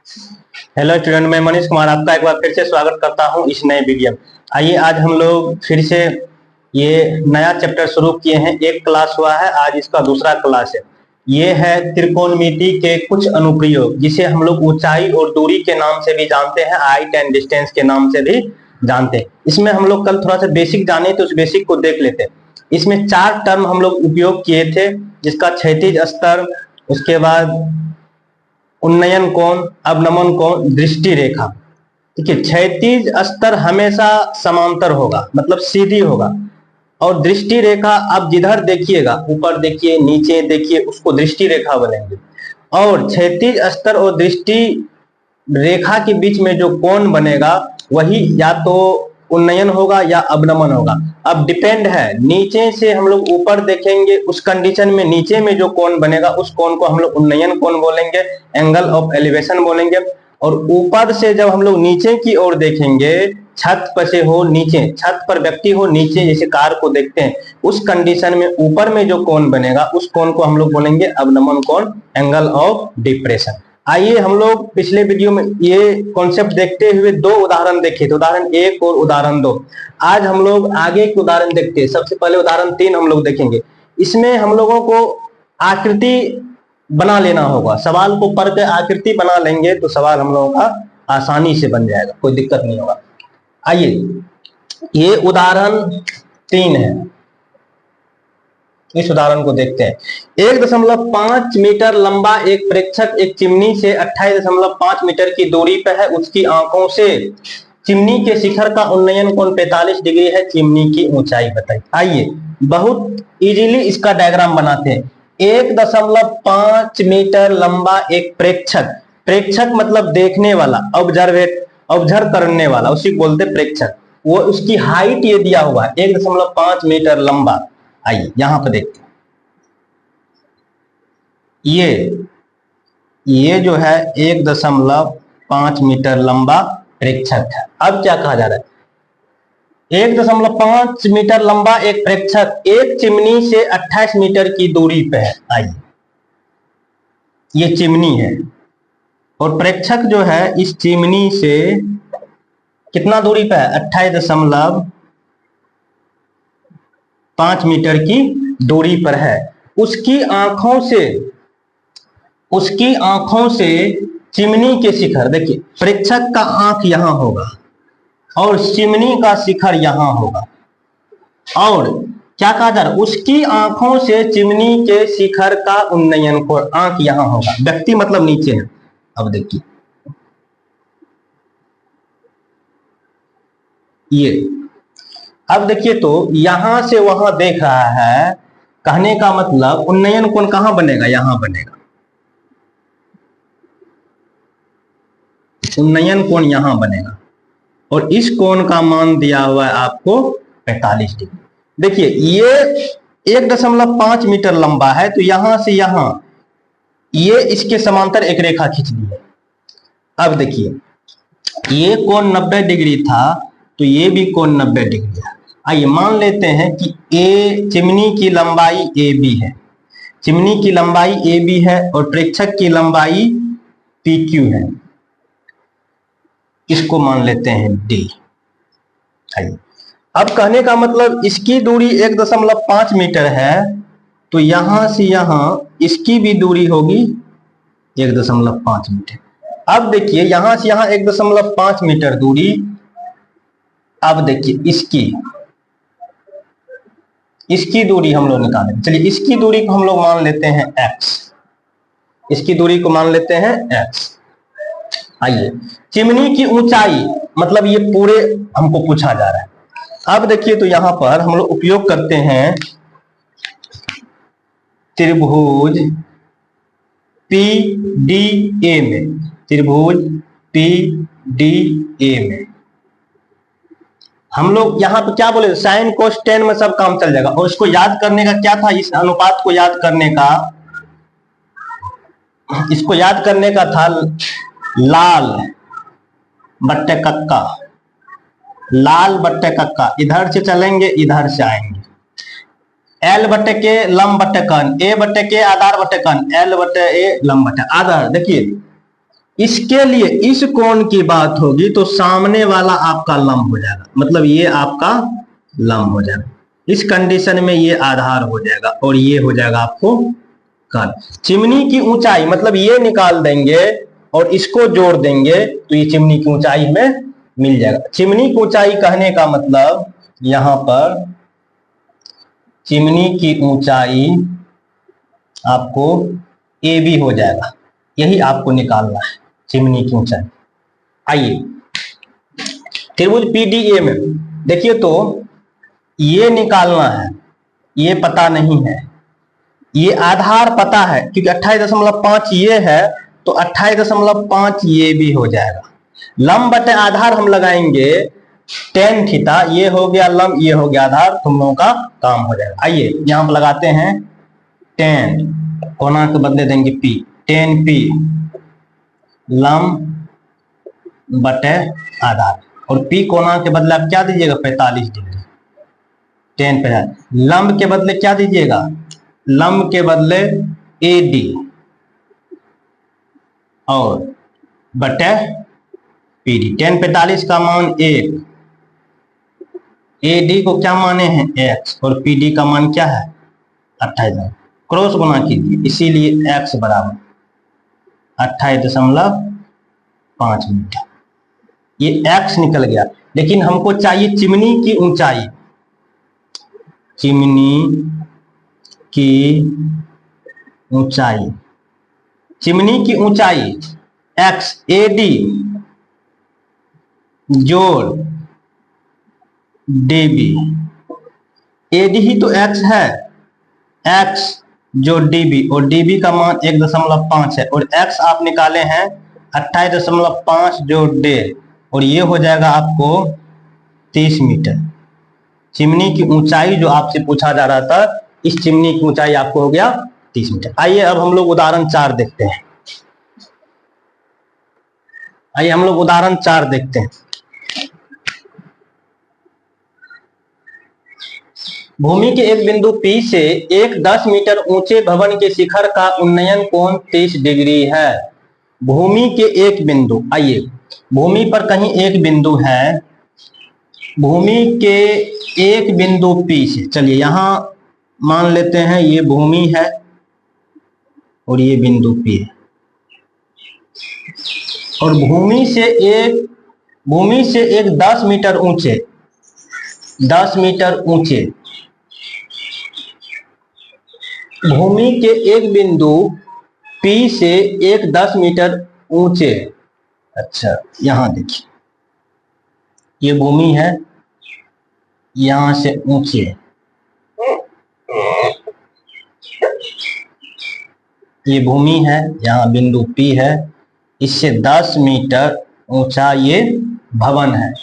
Hello student, मैं मनीष कुमार आपका एक बार फिर से स्वागत करता हूं इस नए वीडियो में। आइए आज हम लोग फिर से ये नया चैप्टर शुरू किए हैं। एक क्लास हुआ है, आज इसका दूसरा क्लास है। ये है त्रिकोणमिति के कुछ अनुप्रयोग, जिसे हम लोग ऊंचाई और दूरी के नाम से भी जानते हैं, हाइट एंड डिस्टेंस के नाम से भी जानते हैं। इसमें हम लोग कल थोड़ा सा बेसिक जाने तो उस बेसिक को देख लेते हैं। इसमें 4 टर्म हम लोग उपयोग किए थे, जिसका क्षैतिज स्तर, उसके बाद उन्नयन कोण, अवनमन कोण, दृष्टि रेखा। ठीक है, क्षैतिज स्तर हमेशा समांतर होगा, मतलब सीधी होगा, और दृष्टि रेखा आप जिधर देखिएगा, ऊपर देखिए नीचे देखिए, उसको दृष्टि रेखा बोलेंगे। और क्षैतिज स्तर और दृष्टि रेखा के बीच में जो कोण बनेगा वही या तो उन्नयन होगा या अवनमन होगा। अब डिपेंड है, नीचे से हम लोग ऊपर देखेंगे, उस कंडीशन में नीचे में जो कोण बनेगा उस कोण को हम लोग उन्नयन कोण बोलेंगे, एंगल ऑफ एलिवेशन बोलेंगे। और ऊपर से जब हम लोग नीचे की ओर देखेंगे, छत पर से हो नीचे, छत पर व्यक्ति हो नीचे, जैसे कार को देखते हैं, उस कंडीशन में ऊपर में जो कोण बनेगा उस कोण को हम लोग बोलेंगे अवनमन कोण, एंगल ऑफ डिप्रेशन। आइए हम लोग पिछले वीडियो में ये कॉन्सेप्ट देखते हुए 2 उदाहरण देखे थे, उदाहरण 1 और उदाहरण 2। आज हम लोग आगे के उदाहरण देखते हैं। सबसे पहले उदाहरण 3 हम लोग देखेंगे। इसमें हम लोगों को आकृति बना लेना होगा। सवाल को पढ़ के आकृति बना लेंगे तो सवाल हम लोगों का आसानी से बन जाएगा, कोई दिक्कत नहीं होगा। आइए ये उदाहरण 3 है, इस उदाहरण को देखते हैं। 1.5 मीटर लंबा एक प्रेक्षक एक चिमनी से 28.5 मीटर की दूरी पर है। उसकी आंखों से चिमनी के शिखर का उन्नयन कोण 45 डिग्री है। चिमनी की ऊंचाई बताइए। आइए बहुत इजीली इसका डायग्राम बनाते हैं। 1.5 मीटर लंबा एक प्रेक्षक, प्रेक्षक मतलब देखने वाला, ऑब्जर्व करने वाला, उसी को बोलते प्रेक्षक। वो उसकी हाइट ये दिया हुआ है 1.5 मीटर लंबा। आइए यहां पर देखते हैं, ये जो है 1.5 मीटर लंबा प्रेक्षक है। अब क्या कहा जा रहा है, 1.5 मीटर लंबा एक प्रेक्षक एक चिमनी से 28 मीटर की दूरी पे है। आइए ये चिमनी है और प्रेक्षक जो है इस चिमनी से कितना दूरी पे है, 28.5 मीटर की दूरी पर है। उसकी आंखों से चिमनी के शिखर, देखिए प्रेक्षक का आंख यहां होगा और चिमनी का शिखर यहां होगा। और क्या कहा जा रहा है, उसकी आंखों से चिमनी के शिखर का उन्नयन कोण, आंख यहां होगा, व्यक्ति मतलब नीचे है। अब देखिए ये, अब देखिए तो यहां से वहां देख रहा है, कहने का मतलब उन्नयन कोण कहां बनेगा, यहां बनेगा। उन्नयन कोण यहां बनेगा और इस कोण का मान दिया हुआ है आपको 45 डिग्री। देखिए ये 1.5 मीटर लंबा है, तो यहां से यहां ये इसके समांतर एक रेखा खींच ली है। अब देखिए ये कोण 90 डिग्री था, तो ये भी कोण 90 डिग्री है। आइए मान लेते हैं कि ए चिमनी की लंबाई ए बी है, चिमनी की लंबाई ए बी है और प्रेक्षक की लंबाई पी क्यू है। इसको मान लेते हैं डी। आइए अब कहने का मतलब इसकी दूरी 1.5 मीटर है, तो यहां से यहां इसकी भी दूरी होगी 1.5 मीटर। अब देखिए यहां से यहां 1.5 मीटर दूरी। अब देखिए इसकी दूरी हम लोग निकालें। चलिए इसकी दूरी को हम लोग मान लेते हैं x, इसकी दूरी को मान लेते हैं x। आइए चिमनी की ऊंचाई, मतलब ये पूरे हमको पूछा जा रहा है। अब देखिए तो यहां पर हम लोग उपयोग करते हैं त्रिभुज PDA में, त्रिभुज PDA में हम लोग यहाँ पे क्या बोले, साइन कोस टेन में सब काम चल जाएगा। और इसको याद करने का क्या था, इस अनुपात को याद करने का, इसको याद करने का था लाल बट्टे कक्का, लाल बट्टे कक्का, इधर से चलेंगे इधर से आएंगे। एल बट्टे के लंब बट्टे कन, ए बट्टे के आधार बट्टे कन, एल बट्टे ए लंब बट्टे आधार। देखिए इसके लिए इस कोण की बात होगी तो सामने वाला आपका लंब हो जाएगा, मतलब ये आपका लंब हो जाएगा। इस कंडीशन में ये आधार हो जाएगा और ये हो जाएगा आपको काट। चिमनी की ऊंचाई मतलब ये निकाल देंगे और इसको जोड़ देंगे तो ये चिमनी की ऊंचाई हमें मिल जाएगा। चिमनी की ऊंचाई कहने का मतलब यहां पर चिमनी की ऊंचाई आपको ए बी हो जाएगा, यही आपको निकालना है चिमनी की ऊंचाई। आइए त्रिभुज पीडीए में देखिए, तो ये निकालना है, ये पता नहीं है, ये आधार पता है क्योंकि 28.5 ये है तो 28.5 ये भी हो जाएगा। लंब बटे आधार हम लगाएंगे tan थीटा, ये हो गया लंब, ये हो गया आधार, तुम लोगों का काम हो जाएगा। आइए यहां पर लगाते हैं tan, कोना के बदले देंगे p, tan p लंब बटे आधार, और p कोना के बदले आप क्या दीजिएगा 45 डिग्री, tan पे है। लंब के बदले क्या दीजिएगा, लंब के बदले AD और बटे PD। tan 45 का मान 1, AD को क्या माने हैं x और PD का मान क्या है 28, क्रॉस गुना कीजिए, इसीलिए x बराबर 28.5 मीटर, ये x निकल गया। लेकिन हमको चाहिए चिमनी की ऊंचाई, चिमनी की ऊंचाई, चिमनी की ऊंचाई x AD जोड़ DB, AD ही तो x है, x जो DB, और DB का मान 1.5 है, और x आप निकाले हैं 28.5 जो 1.5, और ये हो जाएगा आपको 30 मीटर। चिमनी की ऊंचाई जो आपसे पूछा जा रहा था, इस चिमनी की ऊंचाई आपको हो गया 30 मीटर। आइए अब हम लोग उदाहरण 4 देखते हैं। आइए हम लोग उदाहरण 4 देखते हैं। भूमि के एक बिंदु P से एक 10 मीटर ऊंचे भवन के शिखर का उन्नयन कोण 30 डिग्री है। भूमि के एक बिंदु, आइए भूमि पर कहीं एक बिंदु है, भूमि के एक बिंदु P से, चलिए यहां मान लेते हैं ये भूमि है और ये बिंदु P है, और भूमि से एक 10 मीटर ऊंचे, 10 मीटर ऊंचे भूमि के एक बिंदु P से एक 10 मीटर ऊंचे, अच्छा यहां देखिए ये भूमि है, यहां से ऊंचे, ये भूमि है, यहां बिंदु P है, इससे 10 मीटर ऊंचा ये भवन है।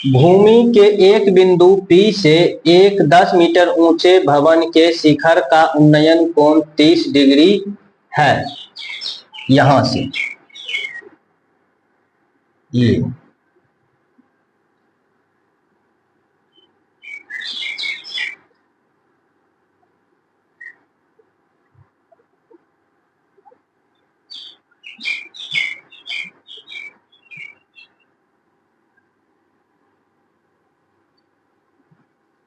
भूमि के एक बिंदु P से एक 10 मीटर ऊंचे भवन के शिखर का उन्नयन कोण 30 डिग्री है। यहां से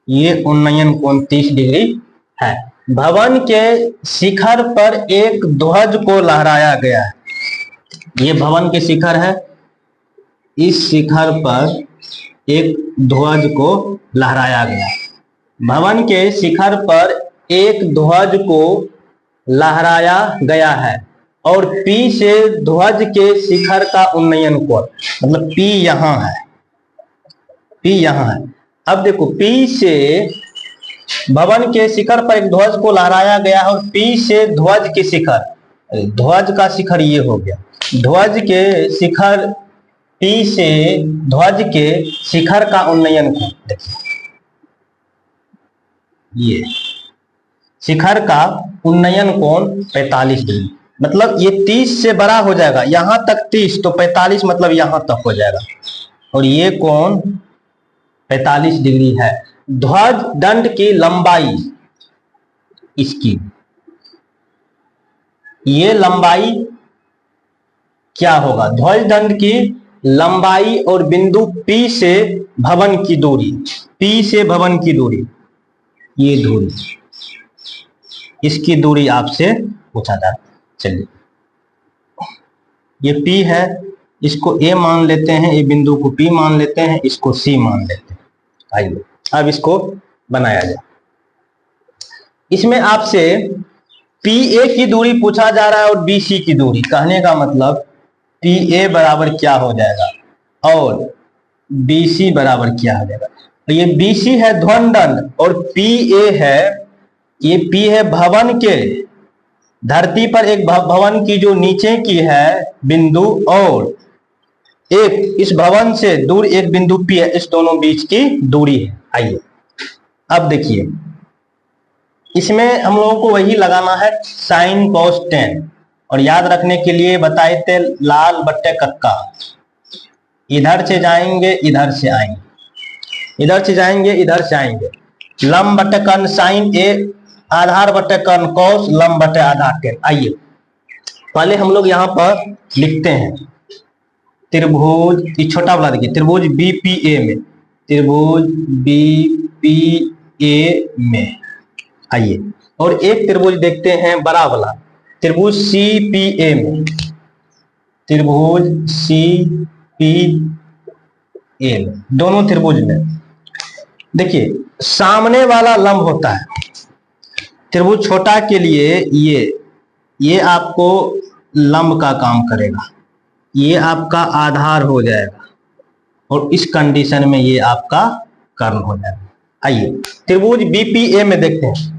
ये उन्नयन कोण 30 डिग्री है। भवन के शिखर पर एक ध्वज को लहराया गया है, ये भवन के शिखर है, इस शिखर पर एक ध्वज को लहराया गया है। भवन के शिखर पर एक ध्वज को लहराया गया है और P से ध्वज के शिखर का उन्नयन कोण, मतलब P यहां है, P यहां है। अब देखो P से भवन के शिखर पर एक ध्वज को लहराया गया और P से ध्वज के शिखर, ध्वज का शिखर ये हो गया, ध्वज के शिखर P से ध्वज के शिखर का उन्नयन कोण देखिए, ये शिखर का उन्नयन कोण 45 डिग्री, मतलब ये 30 से बड़ा हो जाएगा, यहां तक 30 तो 45 मतलब यहां तक हो जाएगा, और ये कोण 45 डिग्री है। ध्वज दंड की लंबाई इसकी, ये लंबाई क्या होगा? ध्वज दंड की लंबाई और बिंदु P से भवन की दूरी, P से भवन की दूरी, ये दूरी, इसकी दूरी आपसे पूछा जाता है। चलिए, ये P है, इसको A मान लेते हैं, ये बिंदु को P मान लेते हैं, इसको C मान लेते हैं। आइए अब इसको बनाया जाए। इसमें आपसे PA की दूरी पूछा जा रहा है और BC की दूरी। कहने का मतलब PA बराबर क्या हो जाएगा और BC बराबर क्या हो जाएगा। तो ये BC है ध्वज दंड और PA है, ये P है भवन के, धरती पर एक भवन की जो नीचे की है बिंदु, और एक इस भवन से दूर एक बिंदु P है, इस दोनों बीच की दूरी है। आइए अब देखिए, इसमें हम लोगों को वही लगाना है साइन कॉस टेन, और याद रखने के लिए बताए थे लाल बट्टे कक्का। इधर से जाएंगे इधर से आएंगे, इधर से जाएंगे इधर से आएंगे। लंब बट्टे कर्ण साइन ए, आधार बट्टे कर्ण कॉस, लंब बट्टे आधार टेन। आइए पहले हम लोग यहाँ पर लिखते हैं त्रिभुज, ये छोटा वाला देखिए, त्रिभुज BPA में, त्रिभुज BPA में। आइए और एक त्रिभुज देखते हैं बड़ा वाला, त्रिभुज CPA में, त्रिभुज CPA में, दोनों त्रिभुज में देखिए सामने वाला लंब होता है। त्रिभुज छोटा के लिए ये आपको लंब का काम करेगा, ये आपका आधार हो जाएगा, और इस कंडीशन में ये आपका कर्ण हो जाएगा। आइए त्रिभुज BPA में देखते हैं,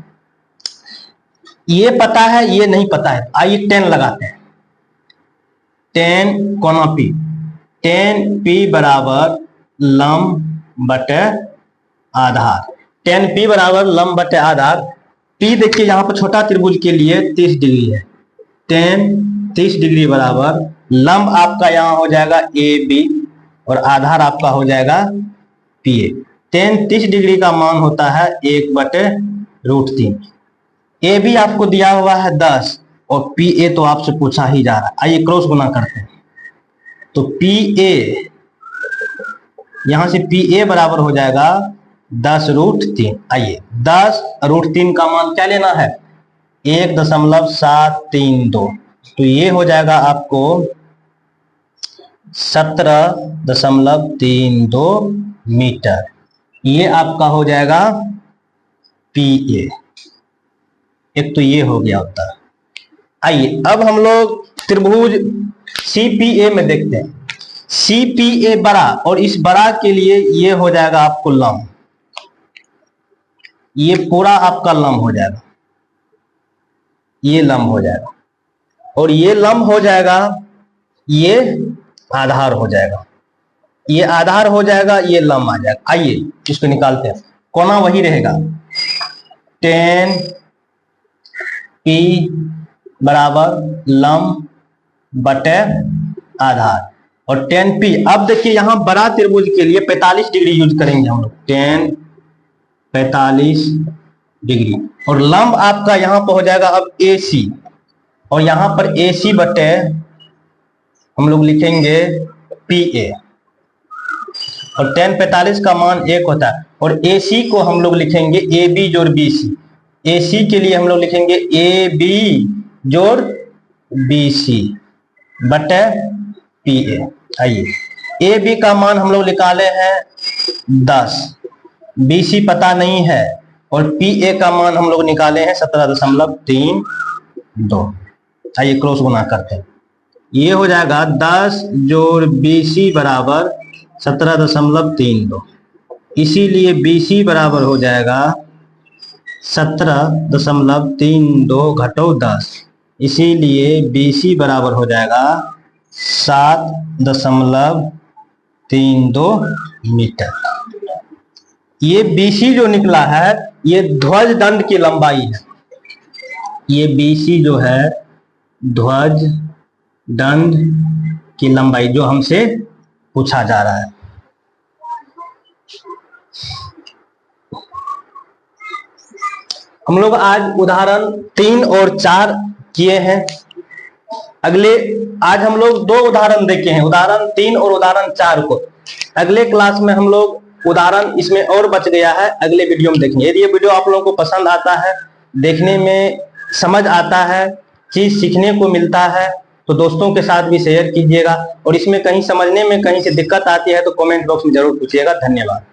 ये पता है ये नहीं पता है, आइए 10 लगाते हैं। 10 कोना P, 10P बराबर लंब बटे आधार, 10P बराबर लंब बटे आधार। P देखिए यहाँ पर छोटा त्रिभुज के लिए 30 डिग्री है, 30 डिग्री बराबर लंब आपका यहाँ हो जाएगा AB और आधार आपका हो जाएगा PA। 30 डिग्री का मान होता है 1/√3। AB आपको दिया हुआ है 10 और PA तो आपसे पूछा ही जा रहा है। आइए क्रॉस गुना करते हैं, तो PA यहां से PA बराबर हो जाएगा 10√3। आइए 10√3 का मान क्या लेना है? 1.732, तो ये हो जाएगा आपको 17.32 मीटर। ये आपका हो जाएगा PA। एक तो ये हो गया उत्तर। आइए अब हम लोग त्रिभुज CPA में देखते हैं। CPA बड़ा, और इस बड़ा के लिए ये हो जाएगा आपको लंब, ये पूरा आपका लंब हो जाएगा, ये लंब हो जाएगा, और ये लंब हो जाएगा, ये आधार हो जाएगा, ये आधार हो जाएगा, ये लंब आ जाएगा। आइए इसको निकालते हैं, कोना वही रहेगा, 10P बराबर लंब बटे आधार, और 10P। अब देखिए यहाँ बड़ा त्रिभुज के लिए 45 डिग्री यूज करेंगे हम लोग, 45 डिग्री, और लंब आपका यहाँ पर हो जाएगा अब AC, और यहाँ पर AC बटे हम लोग लिखेंगे PA, और 45 का मान 1 होता है, और AC को हम लोग लिखेंगे AB जोड़ BC। AC के लिए हम लोग लिखेंगे AB जोड़ BC बटे PA। आइए AB का मान हम लोग निकाले हैं 10, BC पता नहीं है, और PA का मान हम लोग निकाले हैं 17.32। आइए क्रॉस गुना करते हैं, ये हो जाएगा 10 जोड़ BC बराबर 17.32, इसीलिए BC बराबर हो जाएगा 17.32 घटो 10, इसीलिए BC बराबर हो जाएगा 7.32 मीटर। ये BC जो निकला है ये ध्वज दंड की लंबाई है, ये BC जो है ध्वज दंड की लंबाई जो हमसे पूछा जा रहा है। हम लोग आज उदाहरण 3 और 4 किए हैं। अगले आज हम लोग 2 उदाहरण देखे हैं, उदाहरण 3 और उदाहरण 4 को। अगले क्लास में हम लोग उदाहरण इसमें और बच गया है, अगले वीडियो में देखेंगे। यदि ये वीडियो आप लोगों को पसंद आता है, देखने में समझ आता है, चीज सीखने को मिलता है, तो दोस्तों के साथ भी शेयर कीजिएगा। और इसमें कहीं समझने में कहीं से दिक्कत आती है तो कमेंट बॉक्स में जरूर पूछिएगा। धन्यवाद।